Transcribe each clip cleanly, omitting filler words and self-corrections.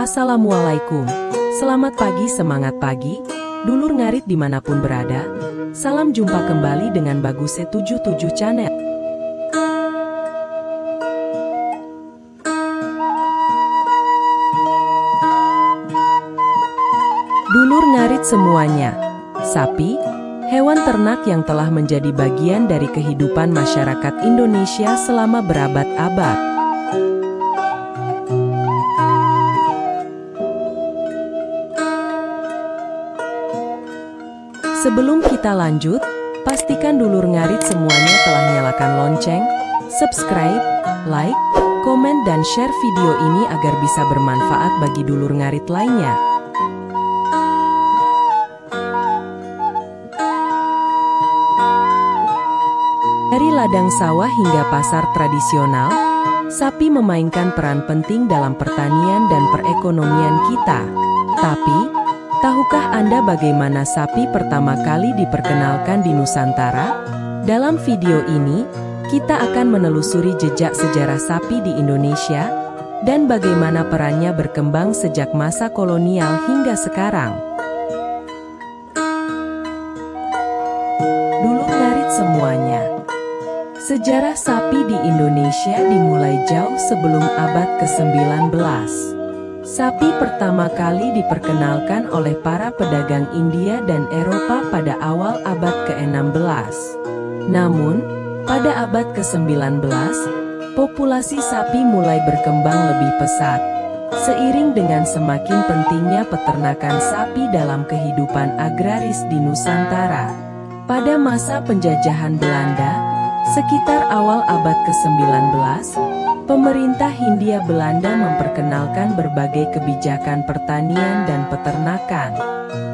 Assalamualaikum. Selamat pagi, semangat pagi, dulur ngarit dimanapun berada. Salam jumpa kembali dengan Baguse77 Channel. Dulur ngarit semuanya, sapi, hewan ternak yang telah menjadi bagian dari kehidupan masyarakat Indonesia selama berabad-abad. Sebelum kita lanjut, pastikan dulur ngarit semuanya telah nyalakan lonceng, subscribe, like, komen dan share video ini agar bisa bermanfaat bagi dulur ngarit lainnya. Dari ladang sawah hingga pasar tradisional, sapi memainkan peran penting dalam pertanian dan perekonomian kita. Tapi, tahukah Anda bagaimana sapi pertama kali diperkenalkan di Nusantara? Dalam video ini, kita akan menelusuri jejak sejarah sapi di Indonesia dan bagaimana perannya berkembang sejak masa kolonial hingga sekarang. Dulur ngarit semuanya, sejarah sapi di Indonesia dimulai jauh sebelum abad ke-19. Sapi pertama kali diperkenalkan oleh para pedagang India dan Eropa pada awal abad ke-16. Namun, pada abad ke-19, populasi sapi mulai berkembang lebih pesat, seiring dengan semakin pentingnya peternakan sapi dalam kehidupan agraris di Nusantara. Pada masa penjajahan Belanda, sekitar awal abad ke-19, pemerintah Hindia Belanda memperkenalkan berbagai kebijakan pertanian dan peternakan.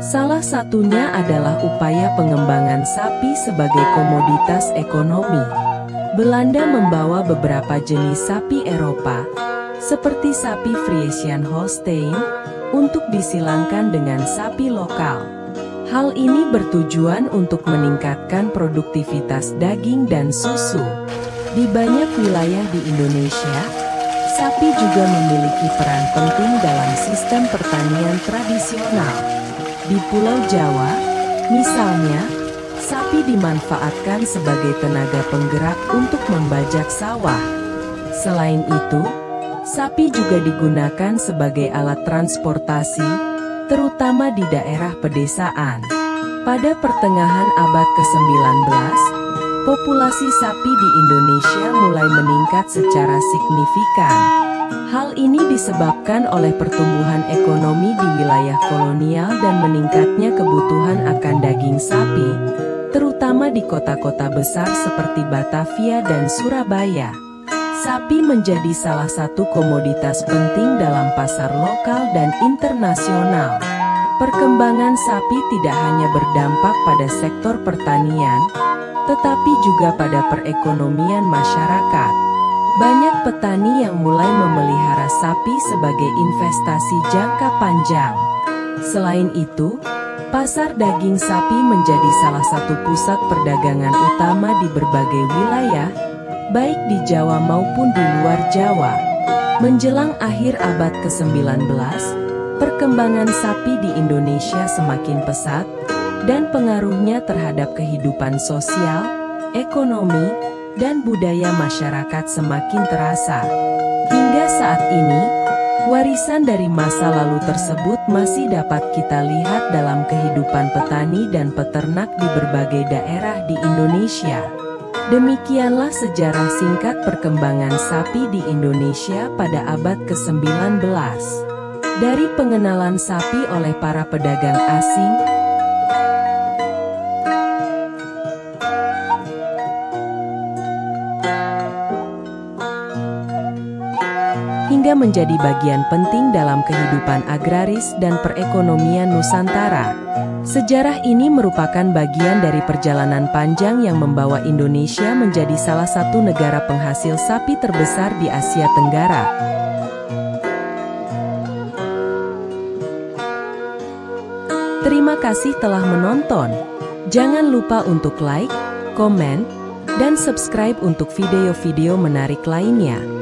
Salah satunya adalah upaya pengembangan sapi sebagai komoditas ekonomi. Belanda membawa beberapa jenis sapi Eropa, seperti sapi Friesian Holstein, untuk disilangkan dengan sapi lokal. Hal ini bertujuan untuk meningkatkan produktivitas daging dan susu. Di banyak wilayah di Indonesia, sapi juga memiliki peran penting dalam sistem pertanian tradisional. Di Pulau Jawa, misalnya, sapi dimanfaatkan sebagai tenaga penggerak untuk membajak sawah. Selain itu, sapi juga digunakan sebagai alat transportasi, terutama di daerah pedesaan. Pada pertengahan abad ke-19, populasi sapi di Indonesia mulai meningkat secara signifikan. Hal ini disebabkan oleh pertumbuhan ekonomi di wilayah kolonial dan meningkatnya kebutuhan akan daging sapi, terutama di kota-kota besar seperti Batavia dan Surabaya. Sapi menjadi salah satu komoditas penting dalam pasar lokal dan internasional. Perkembangan sapi tidak hanya berdampak pada sektor pertanian, tetapi juga pada perekonomian masyarakat. Banyak petani yang mulai memelihara sapi sebagai investasi jangka panjang. Selain itu, pasar daging sapi menjadi salah satu pusat perdagangan utama di berbagai wilayah, baik di Jawa maupun di luar Jawa. Menjelang akhir abad ke-19, perkembangan sapi di Indonesia semakin pesat, dan pengaruhnya terhadap kehidupan sosial, ekonomi, dan budaya masyarakat semakin terasa. Hingga saat ini, warisan dari masa lalu tersebut masih dapat kita lihat dalam kehidupan petani dan peternak di berbagai daerah di Indonesia. Demikianlah sejarah singkat perkembangan sapi di Indonesia pada abad ke-19. Dari pengenalan sapi oleh para pedagang asing, hingga menjadi bagian penting dalam kehidupan agraris dan perekonomian Nusantara. Sejarah ini merupakan bagian dari perjalanan panjang yang membawa Indonesia menjadi salah satu negara penghasil sapi terbesar di Asia Tenggara. Terima kasih telah menonton. Jangan lupa untuk like, komen, dan subscribe untuk video-video menarik lainnya.